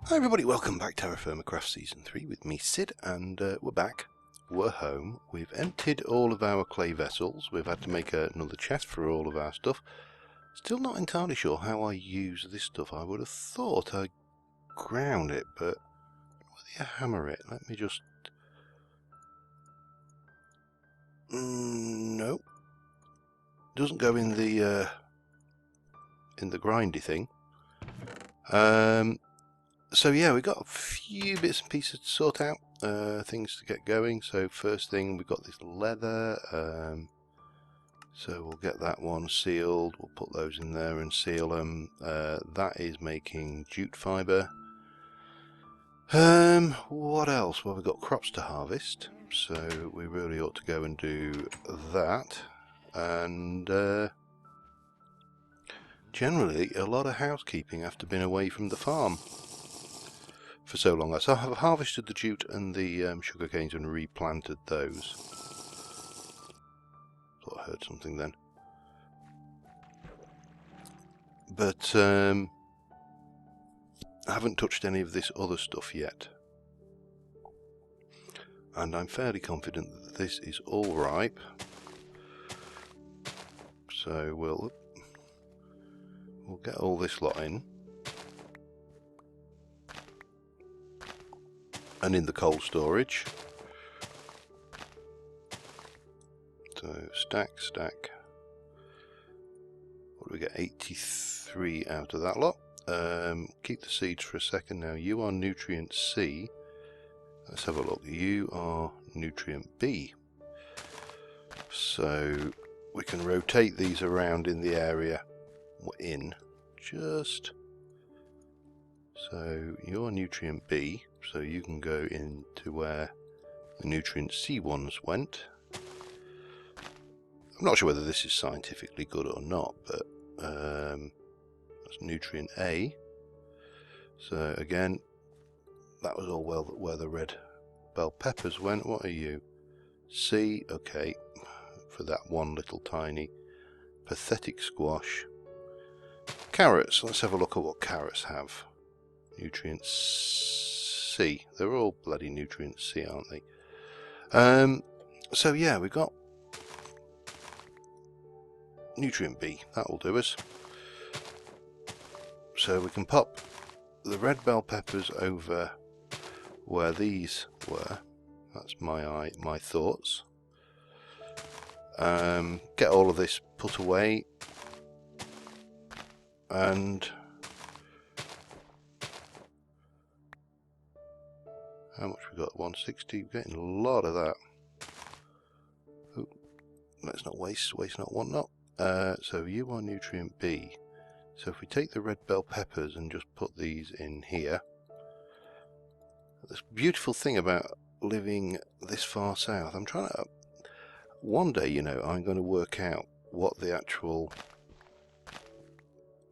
Hi everybody, welcome back to TerraFirmaCraft Season 3 with me Sid, and we're back, we're home, we've emptied all of our clay vessels, we've had to make another chest for all of our stuff. Still not entirely sure how I use this stuff. I would have thought I ground it, but whether you hammer it, let me just... no, doesn't go in the grindy thing. So yeah, we've got a few bits and pieces to sort out, things to get going. So first thing, we've got this leather, so we'll get that one sealed, we'll put those in there and seal them. That is making jute fibre. What else? Well, we've got crops to harvest, so we really ought to go and do that. And generally a lot of housekeeping after being away from the farm for so long. So I've harvested the jute and the sugar canes and replanted those. Thought I heard something then. But I haven't touched any of this other stuff yet. And I'm fairly confident that this is all ripe. So we'll get all this lot in. And in the cold storage. So stack. What do we get? 83 out of that lot. Keep the seeds for a second now. You are nutrient C. Let's have a look. You are nutrient B. So we can rotate these around in the area we're in. Just so you're nutrient B, so you can go into where the nutrient C ones went. I'm not sure whether this is scientifically good or not, but that's nutrient A. So again, that was all well where the red bell peppers went. What are you? C, okay, for that one little tiny pathetic squash. Carrots, let's have a look at what carrots have. Nutrient C. They're all bloody nutrient C, aren't they? So yeah, we've got nutrient B. That'll do us. So we can pop the red bell peppers over where these were. That's my thoughts. Get all of this put away, and how much we got? 160. We're getting a lot of that. Ooh, let's not waste not, want not. So you are nutrient B. So if we take the red bell peppers and just put these in here, this beautiful thing about living this far south, I'm trying to, one day, you know, I'm going to work out what the actual,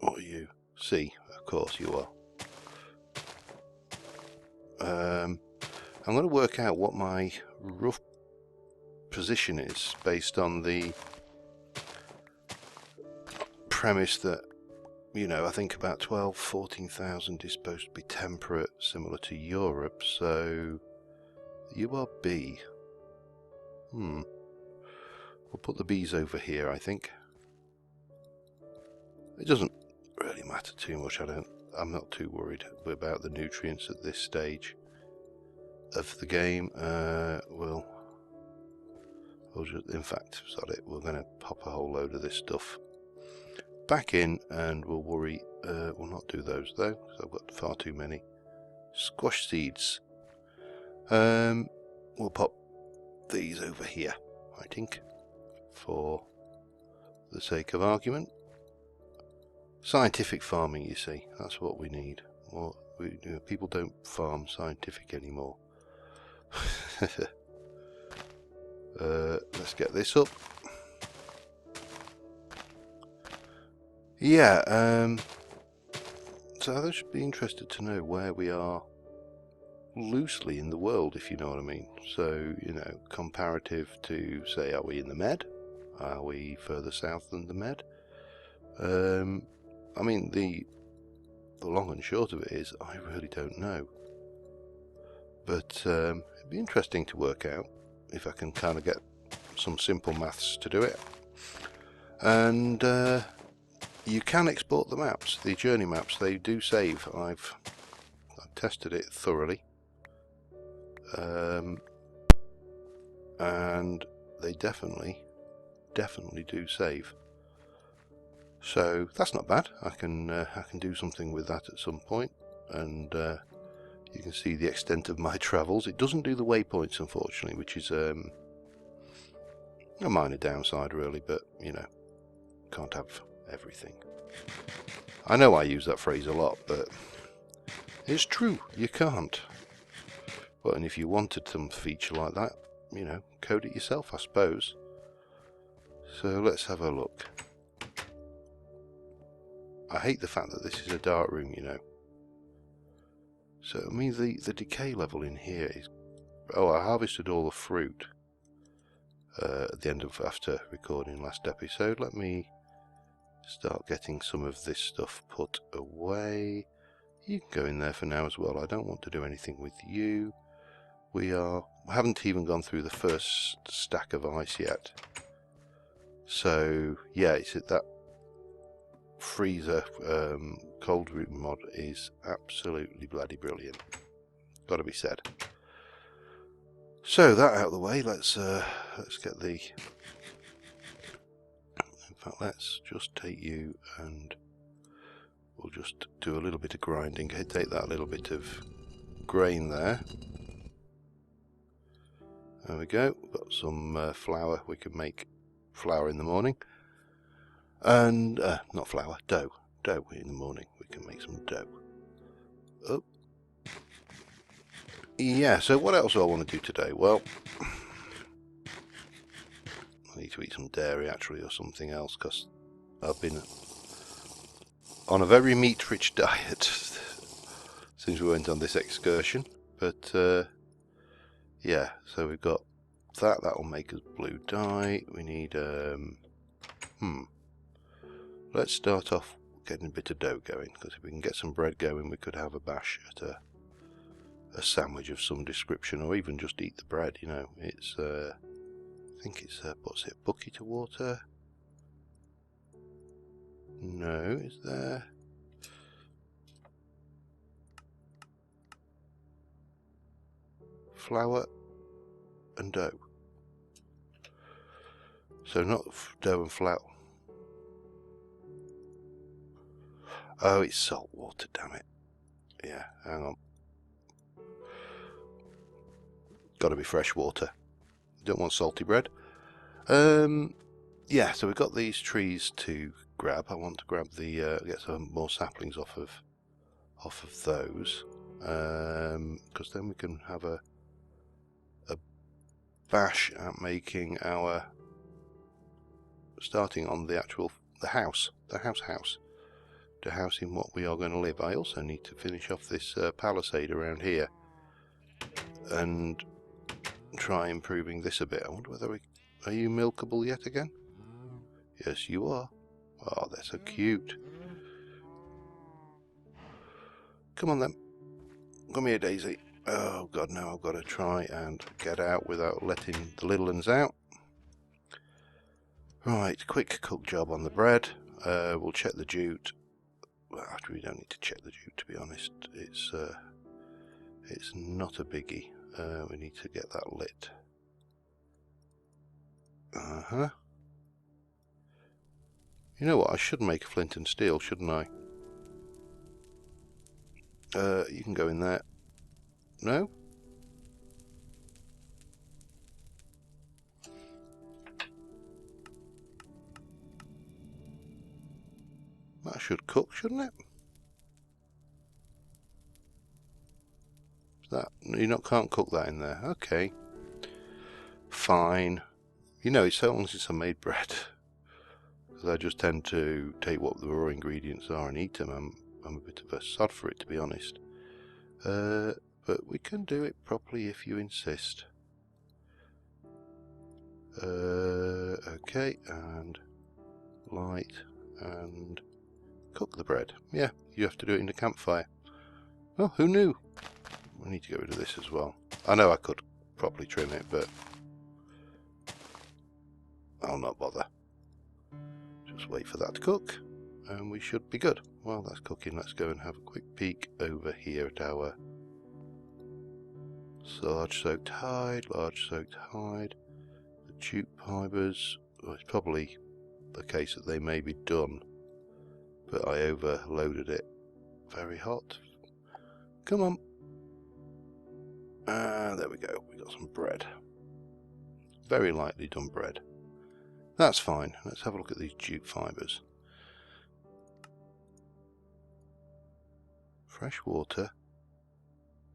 what you see, of course you are. I'm going to work out what my rough position is based on the premise that, you know, I think about 14,000 is supposed to be temperate, similar to Europe. So you are B. We'll put the B's over here, I think. It doesn't really matter too much. I'm not too worried about the nutrients at this stage of the game. We'll just, in fact, sorry, we're going to pop a whole load of this stuff back in, and we'll worry. We'll not do those though, because I've got far too many squash seeds. We'll pop these over here, I think, for the sake of argument. Scientific farming, you see, that's what we need. Well, people don't farm scientific anymore. Let's get this up. Yeah, so I should be interested to know where we are loosely in the world, if you know what I mean. So, you know, comparative to, say, are we in the Med? Are we further south than the Med? I mean, the the long and short of it is, I really don't know. But it'd be interesting to work out if I can kind of get some simple maths to do it. And you can export the maps, the journey maps. They do save. I've tested it thoroughly, and they definitely do save. So that's not bad. I can do something with that at some point, and you can see the extent of my travels. It doesn't do the waypoints, unfortunately, which is a minor downside, really. But you know, can't have everything. I know I use that phrase a lot, but it's true. You can't. But and if you wanted some feature like that, you know, code it yourself, I suppose. So let's have a look. I hate the fact that this is a dark room, you know. So I mean the decay level in here is... Oh, I harvested all the fruit at the end of after recording last episode. Let me start getting some of this stuff put away. You can go in there for now as well. I don't want to do anything with you. We haven't even gone through the first stack of ice yet. So yeah, it's at that freezer cold room mod is absolutely bloody brilliant. Got to be said. So that out of the way, let's get the... In fact, let's just take you and we'll just do a little bit of grinding. Take that little bit of grain there. There we go. Got some flour. We can make flour in the morning. And not flour, dough. Dough in the morning. We can make some dough. Oh. Yeah, so what else do I want to do today? Well, I need to eat some dairy actually, or something else, because I've been on a very meat-rich diet since we went on this excursion. But yeah, so we've got that. That will make us blue dye. We need let's start off getting a bit of dough going, because if we can get some bread going, we could have a bash at a sandwich of some description, or even just eat the bread. You know, it's I think it's what's it, a bucket of water? No, is there? Flour and dough. So not dough and flour. Oh, it's salt water, damn it. Yeah, hang on. Gotta be fresh water. Don't want salty bread. Yeah, so we've got these trees to grab. I want to grab the get some more saplings off of those, because then we can have a bash at making our starting on the actual the house to house in what we are going to live. I also need to finish off this palisade around here and try improving this a bit. I wonder whether are you milkable yet again? Yes, you are. Oh, they're so cute. Come on then. Come here, Daisy. Oh god, now I've got to try and get out without letting the little ones out. Right, quick cook job on the bread. We'll check the jute. Well, actually, we don't need to check the jute, to be honest. It's not a biggie. We need to get that lit. You know what? I should make a flint and steel, shouldn't I? You can go in there. No? That should cook, shouldn't it? That you can't cook that in there. Okay. Fine. You know, it's so long since I made bread. Because I just tend to take what the raw ingredients are and eat them. I'm a bit of a sod for it, to be honest. But we can do it properly if you insist. Okay, and light and cook the bread. Yeah, you have to do it in the campfire. Oh, who knew? We need to get rid of this as well. I know I could properly trim it, but I'll not bother. Just wait for that to cook, and we should be good. While that's cooking, let's go and have a quick peek over here at our large soaked hide, the jute fibres. Well, it's probably the case that they may be done, but I overloaded it. Very hot. Come on. There we go. We got some bread. Very lightly done bread. That's fine. Let's have a look at these jute fibres. Freshwater,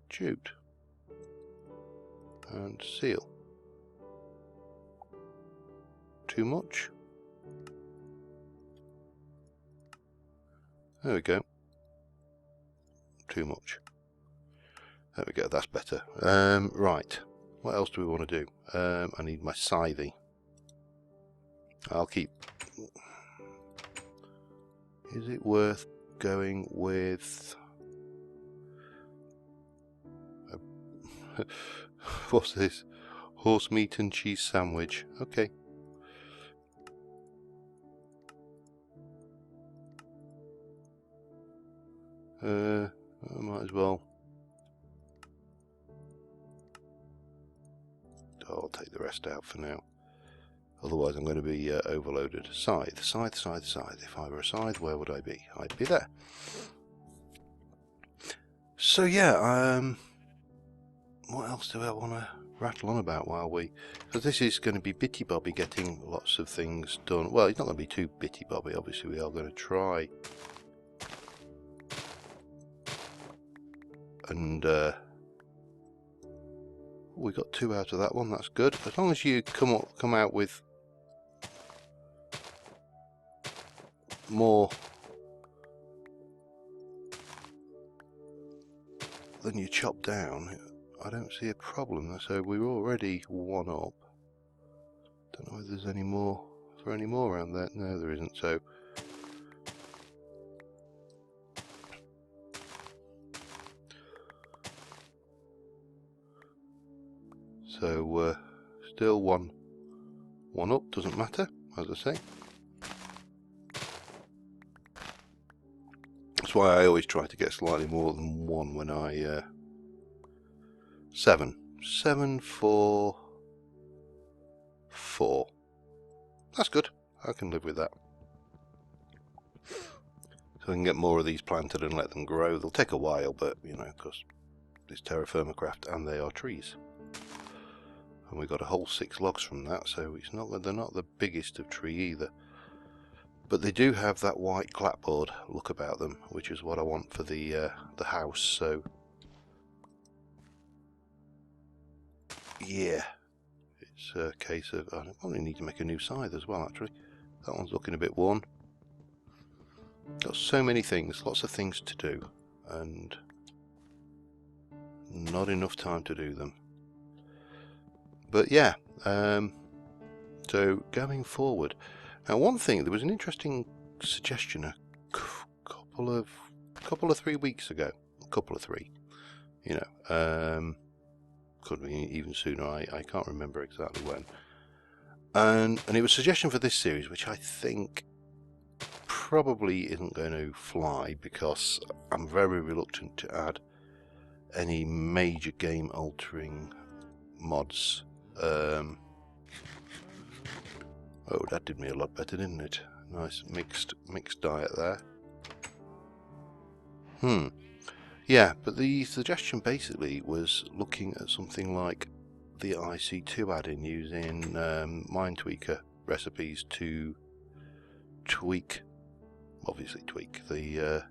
jute, and seal. Too much? There we go. Too much. There we go, that's better. Right, what else do we want to do? I need my scythe. I'll keep... Is it worth going with... What's this? Horse meat and cheese sandwich. Okay. I might as well. I'll take the rest out for now. Otherwise I'm going to be overloaded. Scythe, scythe, scythe, scythe. If I were a scythe, where would I be? I'd be there. So yeah, what else do I want to rattle on about while we... Because this is going to be bitty bobby getting lots of things done. Well, it's not going to be too bitty bobby. Obviously we are going to try and we got 2 out of that one. That's good. As long as you come out with more than you chop down, I don't see a problem. So we're already 1 up. Don't know if there's any more for any more around there. No, there isn't. So still one up, doesn't matter, as I say. That's why I always try to get slightly more than 1 when I 7 for 4. That's good. I can live with that. So I can get more of these planted and let them grow. They'll take a while, but you know, because it's TerraFirmaCraft and they are trees. And we got a whole 6 logs from that, so it's not that they're not the biggest of tree either. But they do have that white clapboard look about them, which is what I want for the house. So yeah, it's a case of I probably need to make a new scythe as well. Actually, that one's looking a bit worn. Got so many things, lots of things to do, and not enough time to do them. But yeah, so going forward. Now, one thing, there was an interesting suggestion a couple of 3 weeks ago. You know, could be even sooner. I can't remember exactly when. And it was a suggestion for this series, which I think probably isn't going to fly because I'm very reluctant to add any major game altering mods. Oh, that did me a lot better, didn't it? Nice mixed diet there. Yeah, but the suggestion basically was looking at something like the IC2 add-in using Mindtweaker recipes to tweak the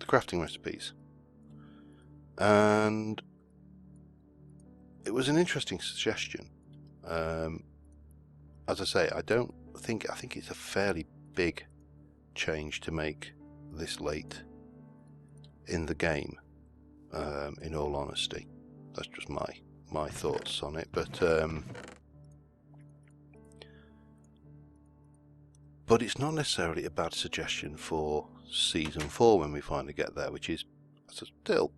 crafting recipes. And it was an interesting suggestion. As I say, I think it's a fairly big change to make this late in the game, in all honesty. That's just my thoughts on it, but but it's not necessarily a bad suggestion for season 4 when we finally get there, which is still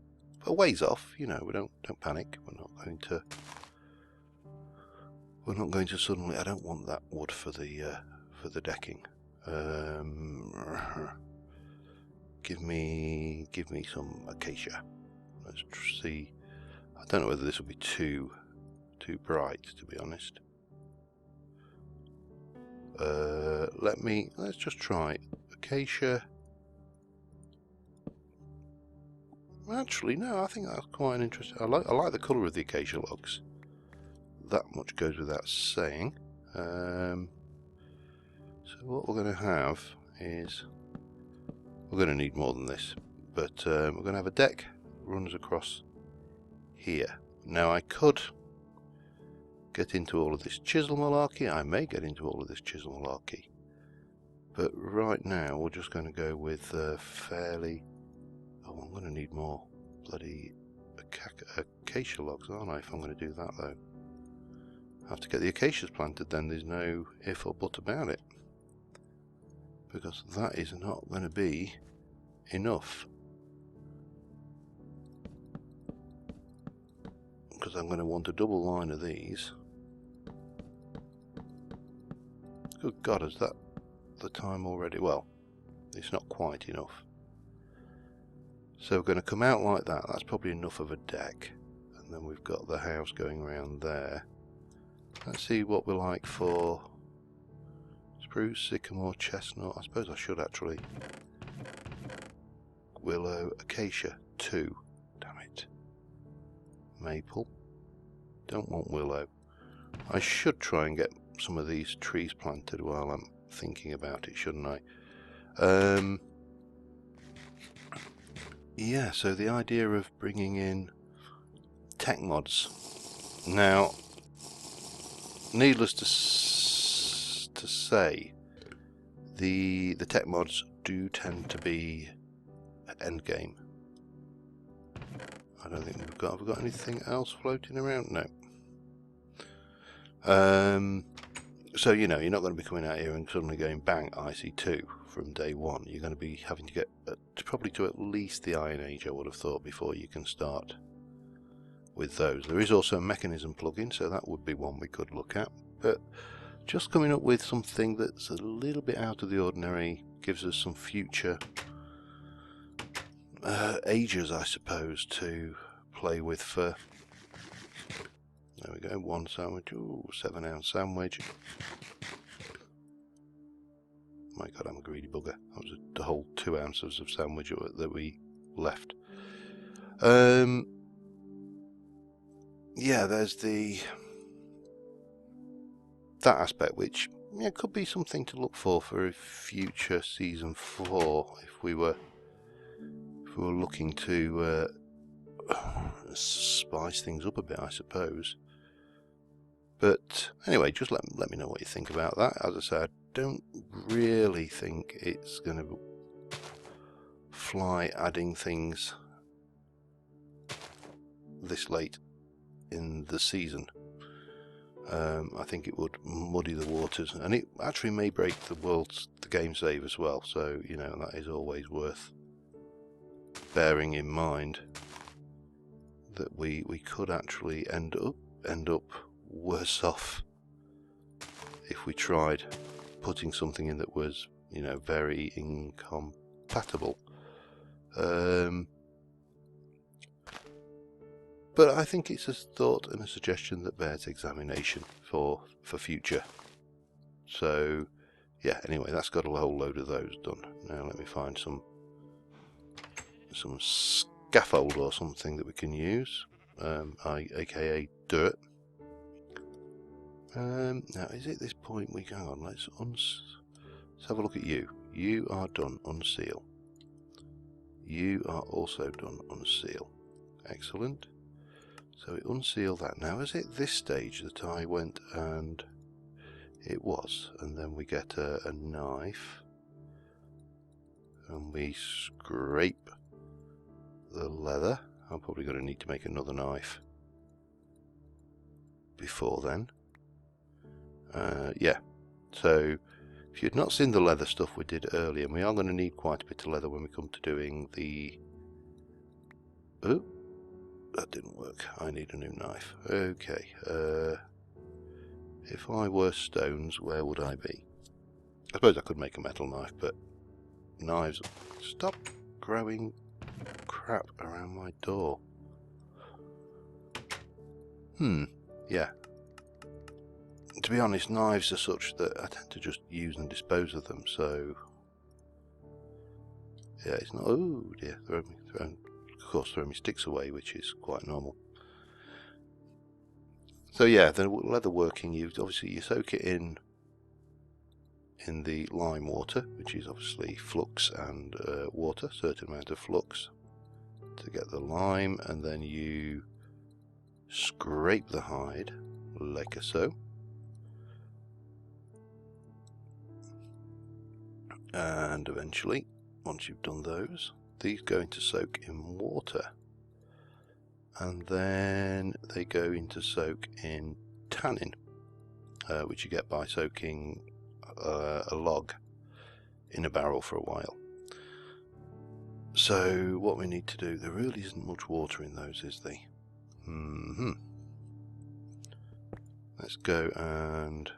a ways off. You know, we don't panic. We're not going to suddenly. I don't want that wood for the decking. Give me some acacia. Let's see. I don't know whether this will be too bright, to be honest. Let's just try acacia. Actually, no, I think that's quite an interesting. I like the colour of the acacia logs. That much goes without saying. So what we're going to have is, we're going to need more than this, but we're going to have a deck runs across here. Now I could get into all of this chisel malarkey. I may get into all of this chisel malarkey, but right now we're just going to go with fairly. Oh, I'm going to need more bloody acacia logs, aren't I? If I'm going to do that, though, I have to get the acacias planted. Then there's no if or but about it, because that is not going to be enough. Because I'm going to want a double line of these. Good God, is that the time already? Well, it's not quite enough. So we're going to come out like that. That's probably enough of a deck. And then we've got the house going around there. Let's see what we're like for spruce, sycamore, chestnut. I suppose I should actually. Willow, acacia, 2. Damn it. Maple. Don't want willow. I should try and get some of these trees planted while I'm thinking about it, shouldn't I? Yeah, so the idea of bringing in tech mods. Now, needless to say, the tech mods do tend to be end game. I don't think have we got anything else floating around? No. So, you know, you're not going to be coming out here and suddenly going bang IC2 from day one. You're going to be having to get probably to at least the Iron Age, I would have thought, before you can start with those. There is also a mechanism plugin, so that would be one we could look at. But just coming up with something that's a little bit out of the ordinary, gives us some future ages, I suppose, to play with for. There we go, 1 sandwich. Ooh, 7-ounce sandwich. My God, I'm a greedy bugger. That was the whole 2 ounces of sandwich that we left. Yeah, there's that aspect, which could be something to look for a future season 4 if we were looking to spice things up a bit, I suppose. But anyway, just let me know what you think about that. As I said, I don't really think it's going to fly adding things this late in the season. I think it would muddy the waters, and it actually may break the game save as well. So you know, that is always worth bearing in mind, that we could actually end up worse off if we tried putting something in that was, you know, very incompatible. But I think it's a thought and a suggestion that bears examination for future. So yeah, anyway, that's got a whole load of those done. Now let me find some scaffold or something that we can use, aka dirt. Now is it this point we go on? Let's have a look at you. You are done. Unseal. You are also done. Unseal. Excellent. So we unseal that. Now is it this stage that I went and it was, and then we get a knife and we scrape the leather. I'm probably going to need to make another knife before then. Yeah, so If you'd not seen the leather stuff we did earlier, we are going to need quite a bit of leather when we come to doing the... Oh, that didn't work. I need a new knife. Okay, if I were stones, where would I be? I suppose I could make a metal knife, but knives... Stop growing crap around my door. Yeah. To be honest, knives are such that I tend to just use and dispose of them, so... Yeah, it's not... Oh dear, of course throwing me sticks away, which is quite normal. So yeah, the leatherworking, you soak it in the lime water, which is obviously flux and water, certain amount of flux to get the lime, and then you scrape the hide like so. And eventually, once you've done those, these go into soak in water, and then they go into soak in tannin, which you get by soaking a log in a barrel for a while. So what we need to do, there really isn't much water in those, is there? Let's go, and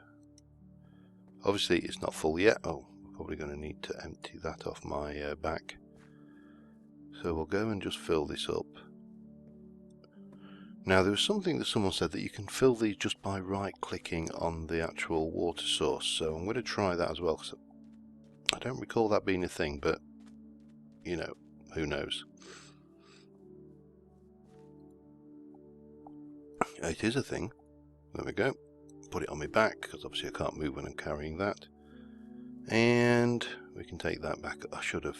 obviously it's not full yet. Oh, we're probably going to need to empty that off my back. So we'll go and just fill this up. Now there was something that someone said that you can fill these just by right clicking on the actual water source, so I'm going to try that as well. So I don't recall that being a thing, but you know, who knows. It is a thing. There we go. Put it on my back, because obviously I can't move when I'm carrying that. And we can take that back. I should have.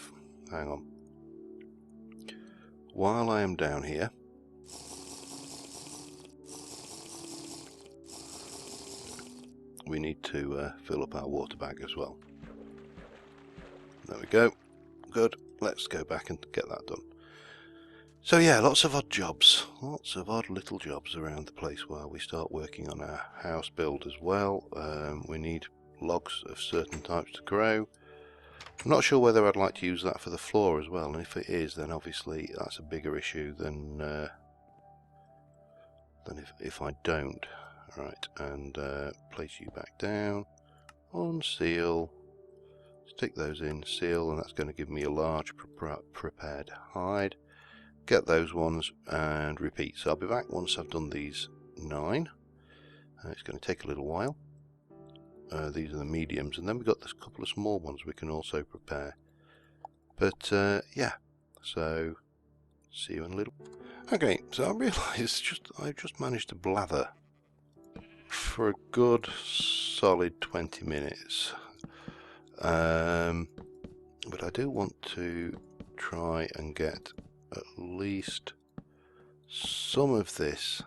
Hang on. While I am down here, we need to fill up our water bag as well. There we go. Good. Let's go back and get that done. So yeah, lots of odd jobs. Lots of odd little jobs around the place while we start working on our house build as well. We need logs of certain types to grow. I'm not sure whether I'd like to use that for the floor as well, and if it is, then obviously that's a bigger issue than if I don't. Right, and place you back down, unseal, stick those in, seal, and that's going to give me a large prepared hide. Get those ones and repeat. So I'll be back once I've done these 9. It's going to take a little while. These are the mediums, and then we've got this couple of small ones we can also prepare. But yeah, so see you in a little. Okay, so I realised I've just managed to blather for a good solid 20 minutes. But I do want to try and get at least some of this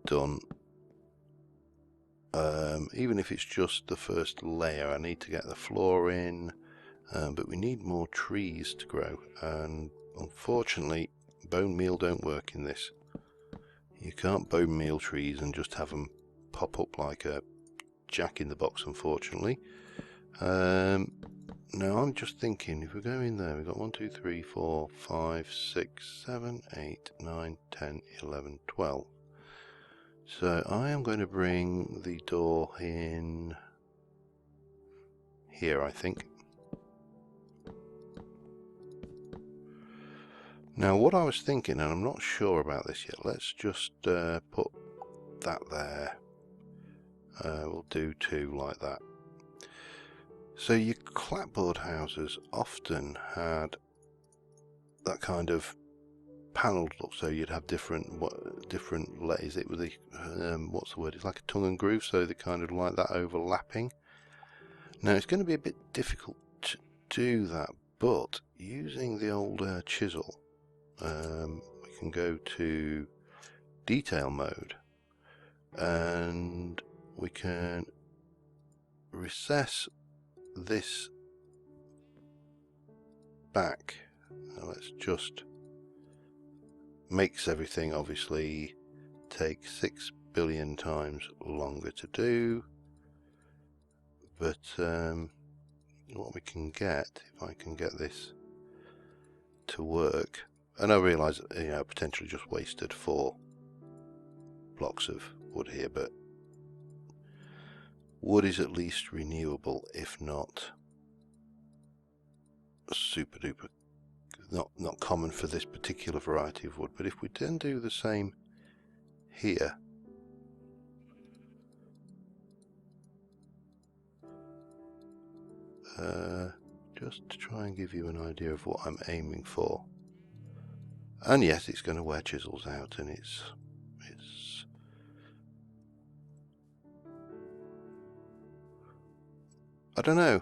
done, even if it's just the first layer. I need to get the floor in, but we need more trees to grow, and unfortunately bone meal don't work in this. You can't bone meal trees and just have them pop up like a jack in the box, unfortunately. Now I'm just thinking, if we go in there, we've got 1, 2, 3, 4, 5, 6, 7, 8, 9, 10, 11, 12. So I am going to bring the door in here, I think. Now what I was thinking, and I'm not sure about this yet, let's just put that there. We'll do 2 like that. So your clapboard houses often had that kind of panelled look, so you'd have different layers. It was a what's the word? It's like a tongue and groove, so they kind of like that overlapping. Now it's going to be a bit difficult to do that, but using the old chisel, we can go to detail mode, and we can recess this back. Now let's just makes everything obviously take 6 billion times longer to do, but what we can get, if I can get this to work, and I realise, you know, potentially just wasted 4 blocks of wood here, but wood is at least renewable, if not super duper, not common for this particular variety of wood. But if we then do the same here, just to try and give you an idea of what I'm aiming for. And yes, it's going to wear chisels out, and it's I don't know.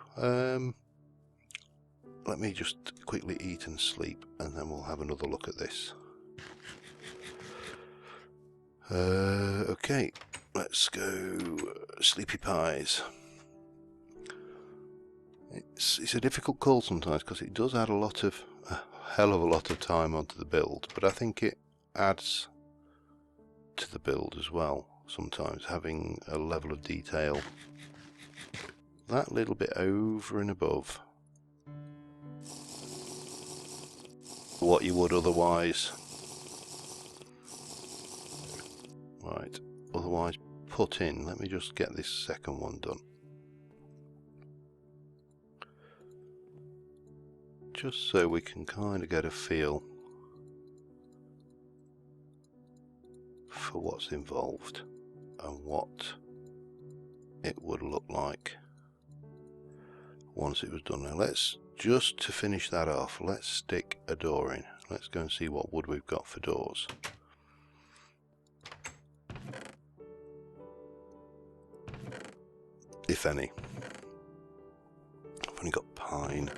Let me just quickly eat and sleep, and then we'll have another look at this. Okay, let's go sleepy pies. It's a difficult call sometimes because it does add a hell of a lot of time onto the build, but I think it adds to the build as well. Sometimes having a level of detail that little bit over and above what you would otherwise put in. Let me just get this second one done, just so we can kind of get a feel for what's involved and what it would look like once it was done. Now let's, just to finish that off, let's stick a door in. Let's go and see what wood we've got for doors. If any. I've only got pine.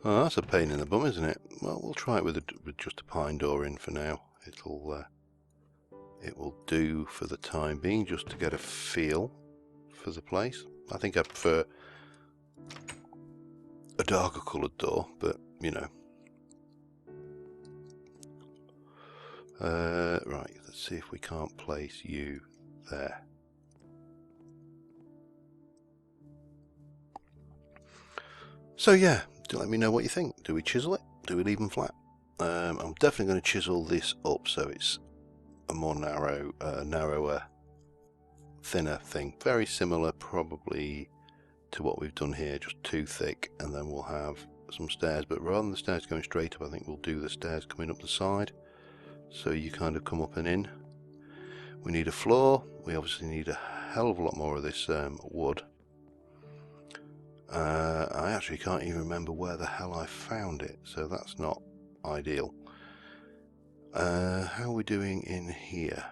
Oh, that's a pain in the bum, isn't it? Well, we'll try it with just a pine door in for now. It will do for the time being, just to get a feel for the place. I think I prefer a darker coloured door, but you know. Right, let's see if we can't place you there. So yeah, do let me know what you think. Do we chisel it? Do we leave them flat? I'm definitely going to chisel this up so it's a more narrower, thinner thing. Very similar probably to what we've done here, just too thick, and then we'll have some stairs, but rather than the stairs going straight up, I think we'll do the stairs coming up the side, so you kind of come up and in. We need a floor. We obviously need a hell of a lot more of this wood. I actually can't even remember where the hell I found it, so that's not ideal. How are we doing in here?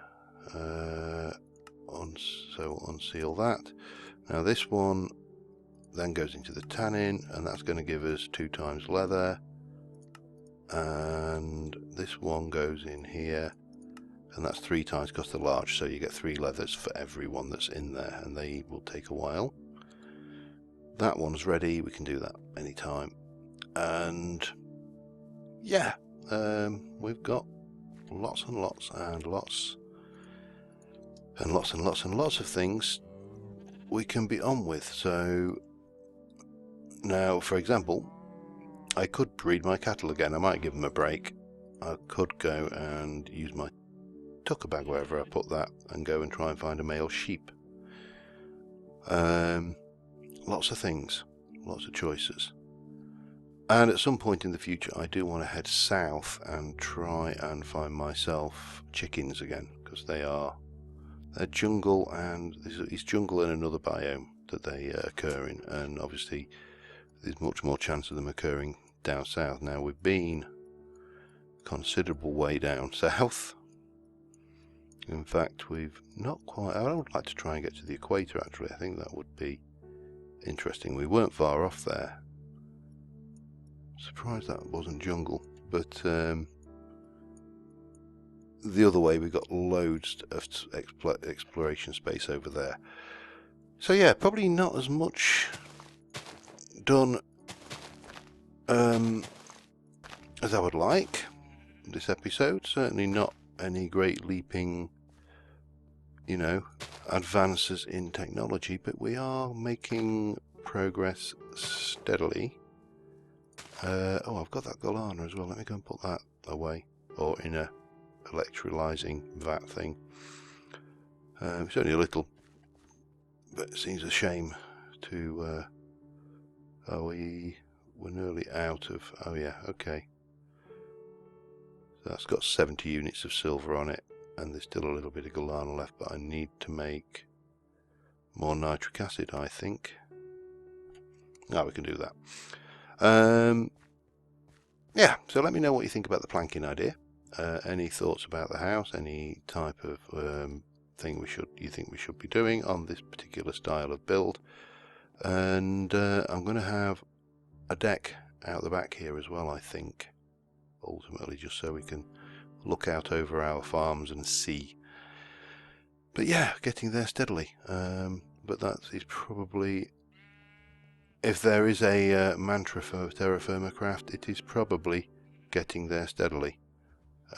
So we'll unseal that. Now this one then goes into the tannin, and that's going to give us 2 times leather. And this one goes in here, and that's 3 times because they're large, so you get 3 leathers for every one that's in there, and they will take a while. That one's ready, we can do that anytime. And yeah, we've got lots and lots and lots and lots and lots and lots of things we can be on with. So now, for example, I could breed my cattle again. I might give them a break. I could go and use my tucker bag, wherever I put that, and go and try and find a male sheep. Lots of things, lots of choices. And at some point in the future, I do want to head south and try and find myself chickens again, because they're jungle, and it's jungle in another biome that they occur in, and obviously there's much more chance of them occurring down south. Now we've been a considerable way down south. In fact, we've not quite. I would like to try and get to the equator actually. I think that would be interesting. We weren't far off there. Surprised that wasn't jungle, but the other way we've got loads of exploration space over there. So yeah, probably not as much done as I would like, this episode. Certainly not any great leaping, you know, advances in technology, but we are making progress steadily. Oh, I've got that galana as well. Let me go and put that away, or in a electrolyzing vat thing. It's only a little, but it seems a shame to. Oh, we're nearly out of. Oh yeah, okay. So that's got 70 units of silver on it, and there's still a little bit of galana left. But I need to make more nitric acid, I think. Oh, we can do that. Yeah, so let me know what you think about the planking idea. Any thoughts about the house? Any type of thing you think we should be doing on this particular style of build? And I'm going to have a deck out the back here as well, I think. Ultimately, just so we can look out over our farms and see. But yeah, getting there steadily. But that is probably, if there is a mantra for TerraFirmaCraft, it is probably getting there steadily.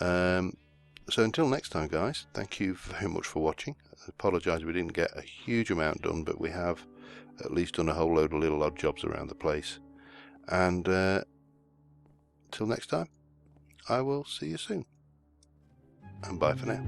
So until next time, guys, thank you very much for watching. I apologise we didn't get a huge amount done, but we have at least done a whole load of little odd jobs around the place. And till next time, I will see you soon. And bye for now.